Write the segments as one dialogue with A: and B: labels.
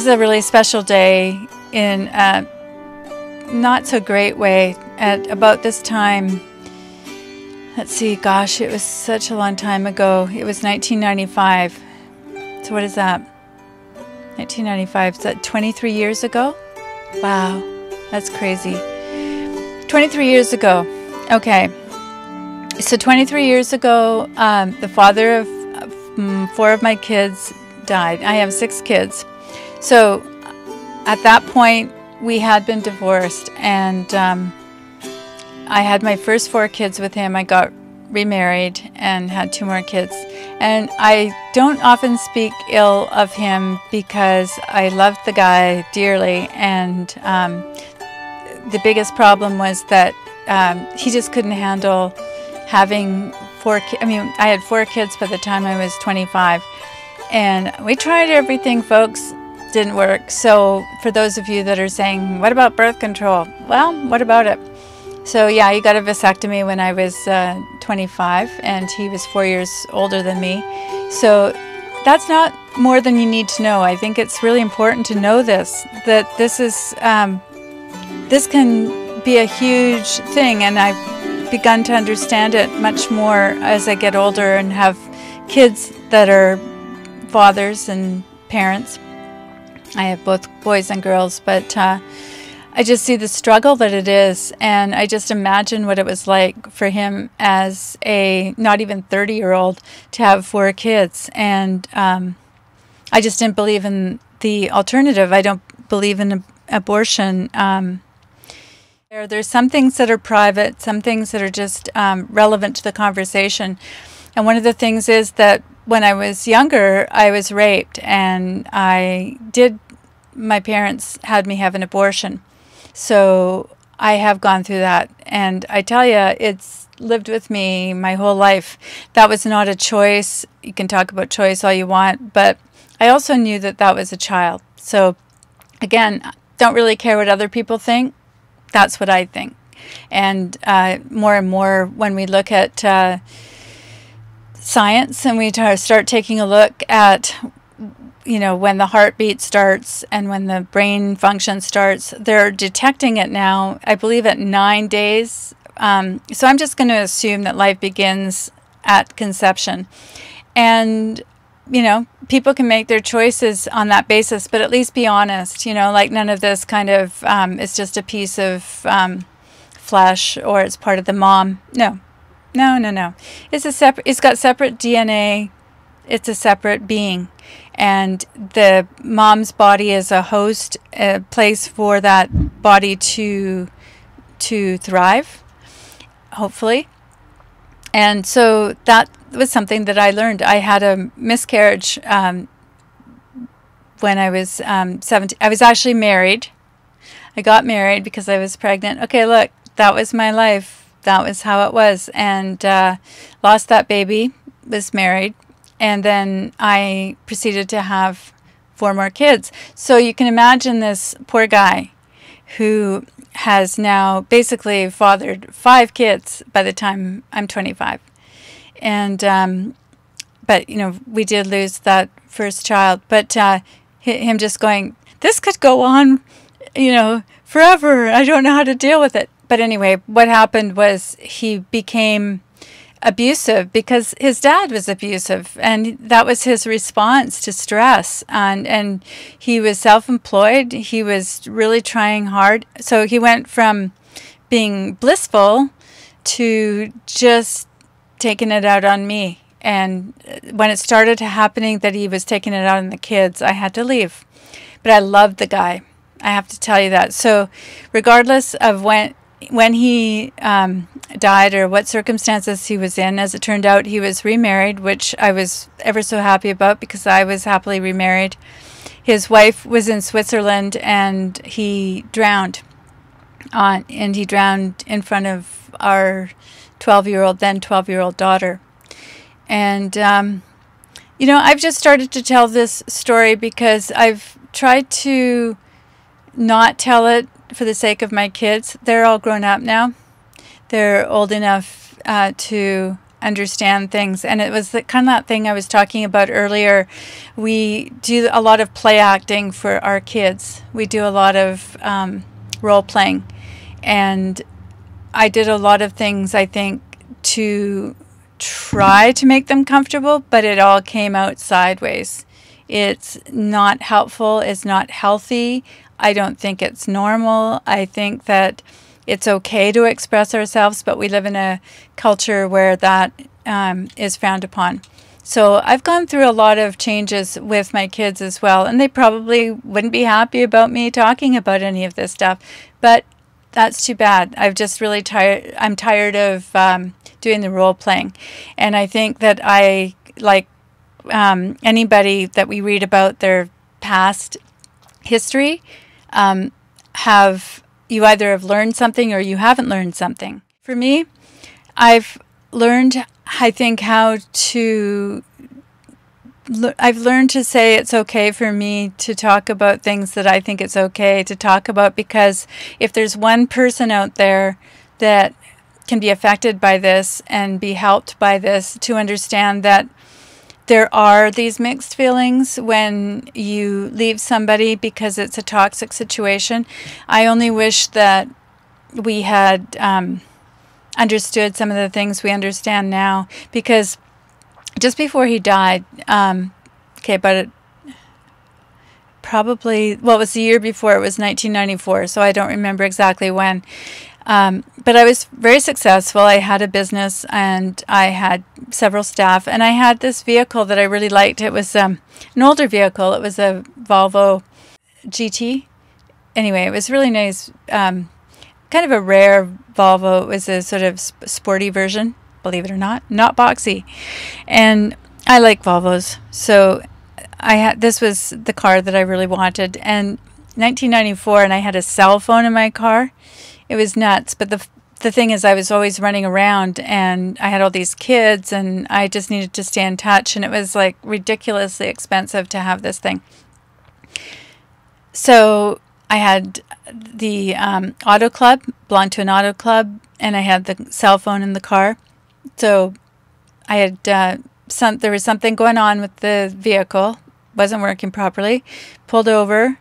A: This is a really special day in a not so great way. At about this time, let's see, gosh, it was such a long time ago. It was 1995. So what is that? 1995, is that 23 years ago? Wow, that's crazy. 23 years ago. Okay. So 23 years ago, the father of 4 of my kids died. I have 6 kids. So at that point, we had been divorced, and I had my first 4 kids with him. I got remarried and had 2 more kids. And I don't often speak ill of him because I loved the guy dearly, and the biggest problem was that he just couldn't handle having 4 kids. I mean, I had 4 kids by the time I was 25, and we tried everything, folks. Didn't work. So for those of you that are saying, what about birth control? Well, what about it? So yeah, he got a vasectomy when I was 25, and he was 4 years older than me. So that's not more than you need to know. I think it's really important to know this, that this is this can be a huge thing, and I've begun to understand it much more as I get older and have kids that are fathers and parents. I have both boys and girls, but I just see the struggle that it is, and I just imagine what it was like for him as a not even 30-year-old to have 4 kids. And I just didn't believe in the alternative. I don't believe in abortion. There's some things that are private, some things that are just relevant to the conversation. And one of the things is that when I was younger, I was raped, and my parents had me have an abortion. So I have gone through that, and I tell you, it's lived with me my whole life. That was not a choice. You can talk about choice all you want, but I also knew that that was a child. So again, don't really care what other people think. That's what I think. And more and more when we look at science and we start taking a look at, you know, when the heartbeat starts and when the brain function starts, they're detecting it now, I believe, at 9 days. So I'm just going to assume that life begins at conception. And, you know, people can make their choices on that basis, but at least be honest, you know, like none of this kind of is just a piece of flesh, or it's part of the mom. No. It's got separate DNA. It's a separate being. And the mom's body is a host, a place for that body to thrive, hopefully. And so that was something that I learned. I had a miscarriage when I was 17. I was actually married. I got married because I was pregnant. Okay, look, that was my life. That was how it was. And lost that baby, was married. And then I proceeded to have 4 more kids. So you can imagine this poor guy who has now basically fathered 5 kids by the time I'm 25. And, but, you know, we did lose that first child. But him just going, this could go on, you know, forever. I don't know how to deal with it. But anyway, what happened was he became abusive because his dad was abusive, and that was his response to stress. And he was self-employed. He was really trying hard. So he went from being blissful to just taking it out on me. And when it started happening that he was taking it out on the kids, I had to leave. But I loved the guy. I have to tell you that. So regardless of when he died or what circumstances he was in, as it turned out, he was remarried, which I was ever so happy about because I was happily remarried. His wife was in Switzerland, and he drowned in front of our 12-year-old daughter. And you know, I've just started to tell this story because I've tried to not tell it for the sake of my kids. They're all grown up now. They're old enough to understand things. And it was the kind of that thing I was talking about earlier. We do a lot of play acting for our kids. We do a lot of role playing. And I did a lot of things, I think, to try to make them comfortable, but it all came out sideways. It's not helpful. It's not healthy. I don't think it's normal. I think that it's okay to express ourselves, but we live in a culture where that is frowned upon. So I've gone through a lot of changes with my kids as well, and they probably wouldn't be happy about me talking about any of this stuff, but that's too bad. I've just really tired. I'm tired of doing the role playing, and I think that I like anybody that we read about their past history you either have learned something or you haven't learned something. For me, I've learned, I think, I've learned to say it's okay for me to talk about things that I think it's okay to talk about, because if there's one person out there that can be affected by this and be helped by this, to understand that there are these mixed feelings when you leave somebody because it's a toxic situation. I only wish that we had understood some of the things we understand now, because just before he died, it was the year before, it was 1994, so I don't remember exactly when. But I was very successful. I had a business and I had several staff, and I had this vehicle that I really liked. It was an older vehicle. It was a Volvo GT. Anyway, it was really nice. Kind of a rare Volvo. It was a sort of sporty version, believe it or not boxy. And I like Volvos. So this was the car that I really wanted. And 1994, and I had a cell phone in my car. It was nuts, but the thing is, I was always running around, and I had all these kids, and I just needed to stay in touch, and it was like ridiculously expensive to have this thing. So I had the auto club, belonged to an auto club, and I had the cell phone in the car. So I had there was something going on with the vehicle, wasn't working properly, pulled over,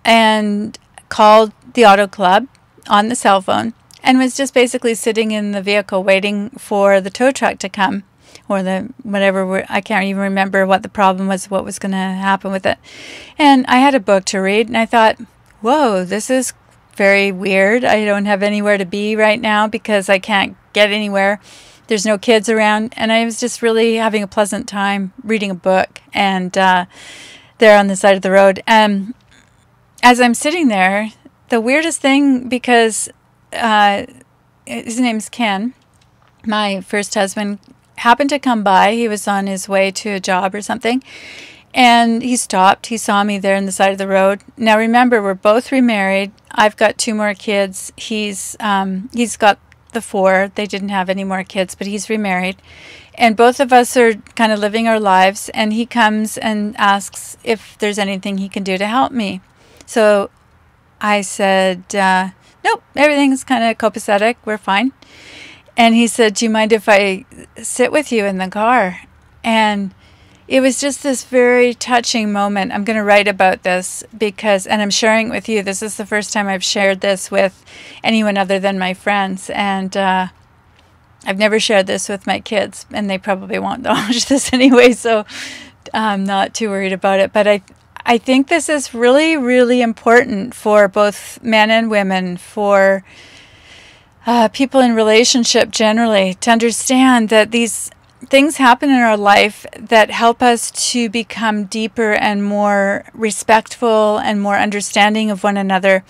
A: and called the auto club on the cell phone, and was just basically sitting in the vehicle waiting for the tow truck to come, or the whatever. I can't even remember what the problem was, what was going to happen with it. And I had a book to read, and I thought, whoa, this is very weird. I don't have anywhere to be right now because I can't get anywhere. There's no kids around, and I was just really having a pleasant time reading a book, and there on the side of the road. And as I'm sitting there, the weirdest thing, because his name's Ken, my first husband, happened to come by. He was on his way to a job or something, and he stopped. He saw me there on the side of the road. Now remember, we're both remarried. I've got 2 more kids. He's got the 4. They didn't have any more kids, but he's remarried. And both of us are kind of living our lives, and he comes and asks if there's anything he can do to help me. So I said, nope, everything's kind of copacetic. We're fine. And he said, do you mind if I sit with you in the car? And it was just this very touching moment. I'm going to write about this and I'm sharing it with you. This is the first time I've shared this with anyone other than my friends. And I've never shared this with my kids, and they probably won't watch this anyway, so I'm not too worried about it. But I think this is really, really important for both men and women, for people in relationship generally, to understand that these things happen in our life that help us to become deeper and more respectful and more understanding of one another.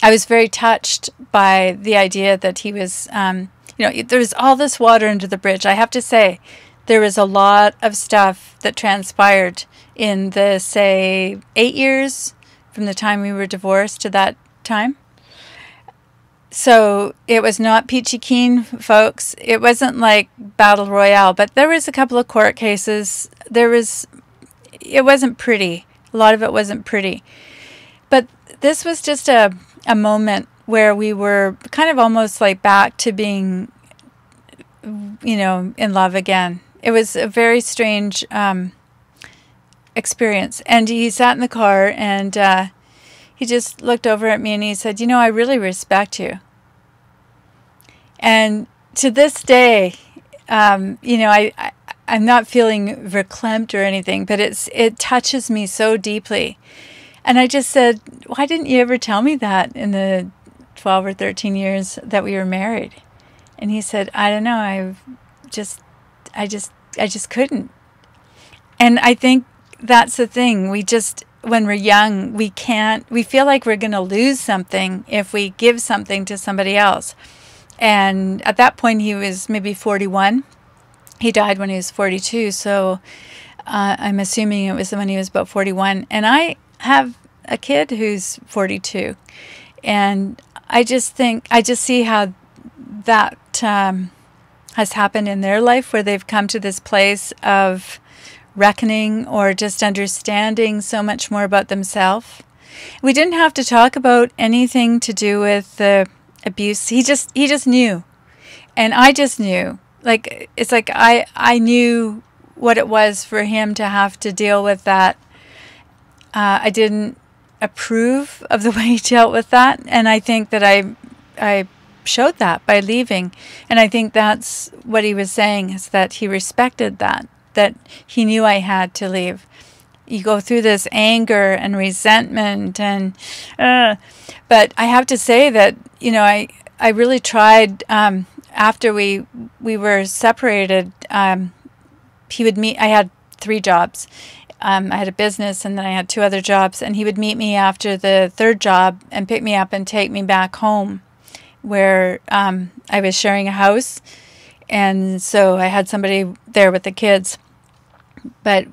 A: I was very touched by the idea that he was, there was all this water under the bridge. I have to say, there was a lot of stuff that transpired in the, say, 8 years from the time we were divorced to that time. So it was not peachy keen, folks. It wasn't like Battle Royale, but there was a couple of court cases. It wasn't pretty. A lot of it wasn't pretty. But this was just a moment where we were kind of almost like back to being in love again. It was a very strange experience. And he sat in the car, and he just looked over at me and he said, I really respect you. And to this day, I'm not feeling verklempt or anything, but it touches me so deeply. And I just said, why didn't you ever tell me that in the 12 or 13 years that we were married? And he said, I don't know, I just couldn't. And I think that's the thing. When we're young, we feel like we're going to lose something if we give something to somebody else. And at that point, he was maybe 41. He died when he was 42. So I'm assuming it was when he was about 41. And I have a kid who's 42. And I just see how that has happened in their life, where they've come to this place of reckoning or just understanding so much more about themselves. We didn't have to talk about anything to do with the abuse. He just knew. And I just knew. Like, it's like I knew what it was for him to have to deal with that. I didn't approve of the way he dealt with that. And I think that I showed that by leaving. And I think that's what he was saying, is that he respected that he knew I had to leave. You go through this anger and resentment, and but I have to say that I really tried. After we were separated, he would meet. I had 3 jobs. I had a business, and then I had 2 other jobs, and he would meet me after the 3rd job and pick me up and take me back home, where I was sharing a house. And so I had somebody there with the kids. But,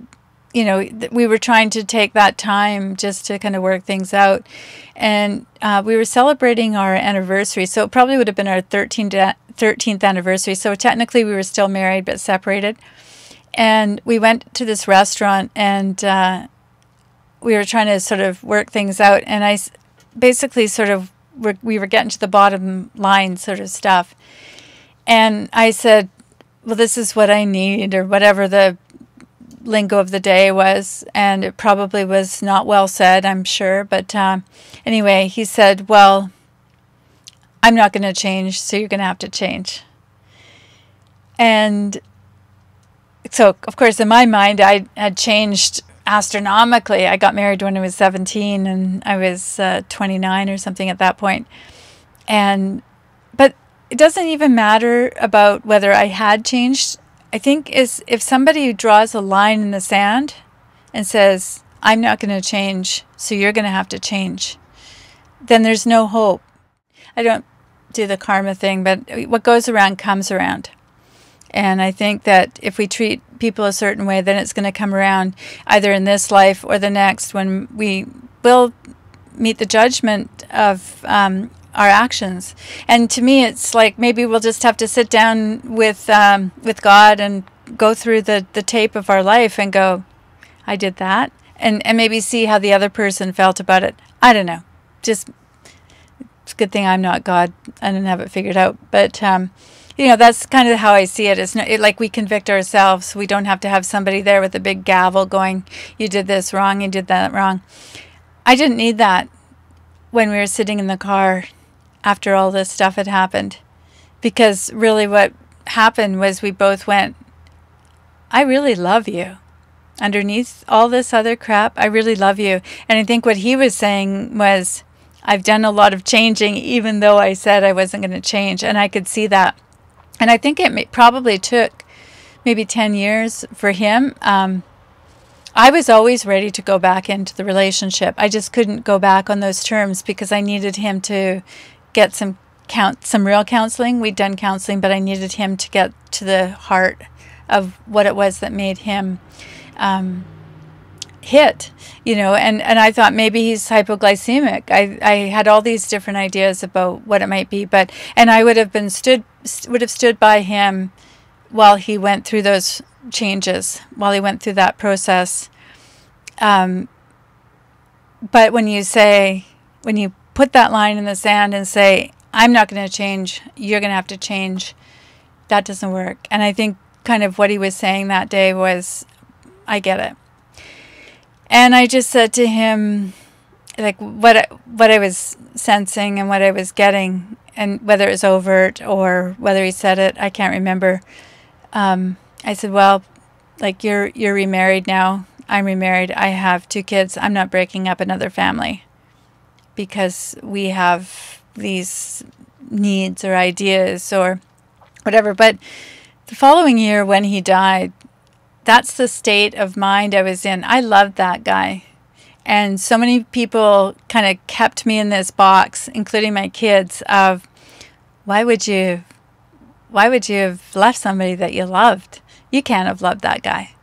A: we were trying to take that time just to kind of work things out. And we were celebrating our anniversary. So it probably would have been our 13th anniversary. So technically we were still married but separated. And we went to this restaurant, and we were trying to sort of work things out. And I basically we were getting to the bottom line sort of stuff. And I said, well, this is what I need, or whatever the lingo of the day was. And it probably was not well said, I'm sure. But anyway, he said, well, I'm not going to change, so you're going to have to change. And so, of course, in my mind, I had changed astronomically. I got married when I was 17, and I was 29 or something at that point. But it doesn't even matter about whether I had changed. I think if somebody draws a line in the sand and says, I'm not going to change, so you're going to have to change, then there's no hope. I don't do the karma thing, but what goes around comes around. And I think that if we treat people a certain way, then it's going to come around either in this life or the next, when we will meet the judgment of our actions. And to me, it's like maybe we'll just have to sit down with God and go through the tape of our life and go, I did that, and maybe see how the other person felt about it. I don't know. Just, it's a good thing I'm not God. I didn't have it figured out. But that's kind of how I see it. It's not, like we convict ourselves. We don't have to have somebody there with a big gavel going, you did this wrong, you did that wrong. I didn't need that when we were sitting in the car after all this stuff had happened. Because really what happened was we both went, I really love you. Underneath all this other crap, I really love you. And I think what he was saying was, I've done a lot of changing, even though I said I wasn't going to change. And I could see that. And I think it probably took maybe 10 years for him. I was always ready to go back into the relationship. I just couldn't go back on those terms because I needed him to get some real counseling. We'd done counseling, but I needed him to get to the heart of what it was that made him hit, and I thought maybe he's hypoglycemic. I had all these different ideas about what it might be, and I would have stood by him while he went through those changes, while he went through that process. But when you put that line in the sand and say, I'm not going to change, you're going to have to change, that doesn't work. And I think kind of what he was saying that day was, I get it. And I just said to him, like, what I was sensing and what I was getting, and whether it was overt or whether he said it, I can't remember. I said, well, like, you're remarried now. I'm remarried. I have 2 kids. I'm not breaking up another family because we have these needs or ideas or whatever. But the following year when he died, that's the state of mind I was in. I loved that guy. And so many people kind of kept me in this box, including my kids, of why would you have left somebody that you loved? You can't have loved that guy.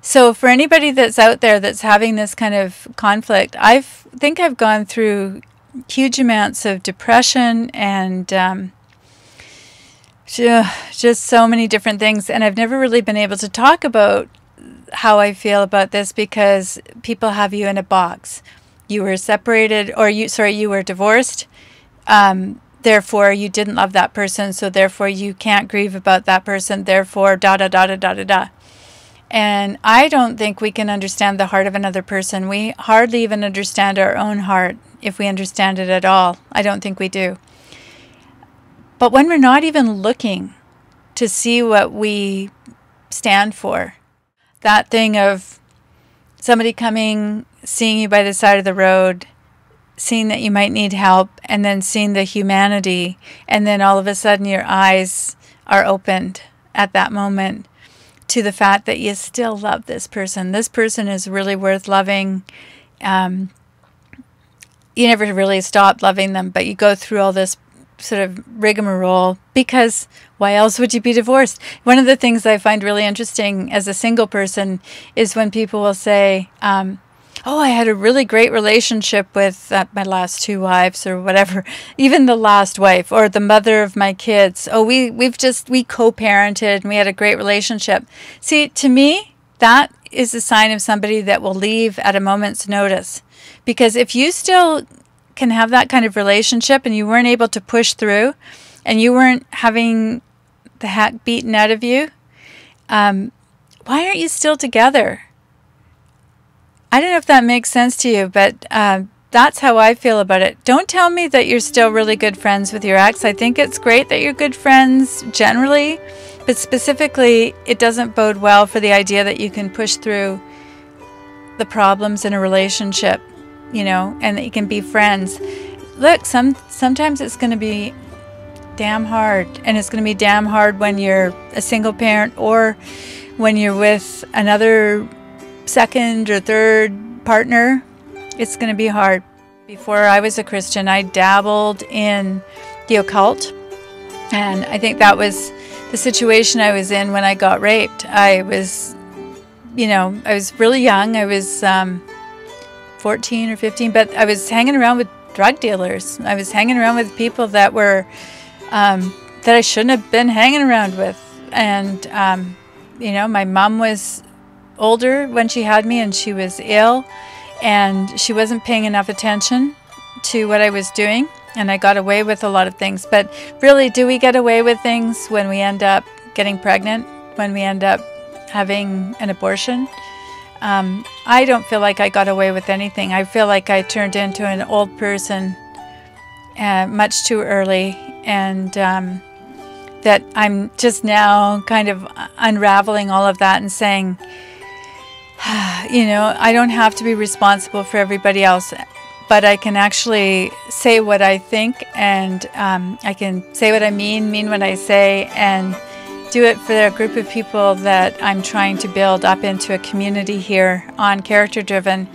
A: So for anybody that's out there that's having this kind of conflict, I think I've gone through huge amounts of depression and just so many different things. And I've never really been able to talk about how I feel about this because people have you in a box. You were separated, or you were divorced. Therefore, you didn't love that person. So therefore, you can't grieve about that person. Therefore, da da da da da da da. And I don't think we can understand the heart of another person. We hardly even understand our own heart, if we understand it at all. I don't think we do. But when we're not even looking to see what we stand for, that thing of somebody coming, seeing you by the side of the road, seeing that you might need help, and then seeing the humanity, and then all of a sudden your eyes are opened at that moment to the fact that you still love this person. This person is really worth loving. You never really stop loving them, but you go through all this sort of rigmarole because why else would you be divorced? One of the things I find really interesting as a single person is when people will say, oh, I had a really great relationship with my last 2 wives or whatever, even the last wife or the mother of my kids. Oh, we co-parented and we had a great relationship. See, to me, that is a sign of somebody that will leave at a moment's notice. Because if you still can have that kind of relationship and you weren't able to push through and you weren't having the heck beaten out of you, why aren't you still together? I don't know if that makes sense to you, but that's how I feel about it. Don't tell me that you're still really good friends with your ex. I think it's great that you're good friends generally, but specifically, it doesn't bode well for the idea that you can push through the problems in a relationship, you know, and that you can be friends. Look, sometimes it's going to be damn hard, and it's going to be damn hard when you're a single parent or when you're with another second or third partner. It's going to be hard. Before I was a Christian, I dabbled in the occult, and I think that was the situation I was in when I got raped. I was really young. I was 14 or 15, but I was hanging around with drug dealers. I was hanging around with people that were that I shouldn't have been hanging around with. And my mom was older when she had me, and she was ill, and she wasn't paying enough attention to what I was doing, and I got away with a lot of things. But really, do we get away with things when we end up getting pregnant, when we end up having an abortion? I don't feel like I got away with anything. I feel like I turned into an old person much too early, and that I'm just now kind of unraveling all of that and saying, I don't have to be responsible for everybody else, but I can actually say what I think, and I can say what I mean what I say, and do it for a group of people that I'm trying to build up into a community here on Character Driven.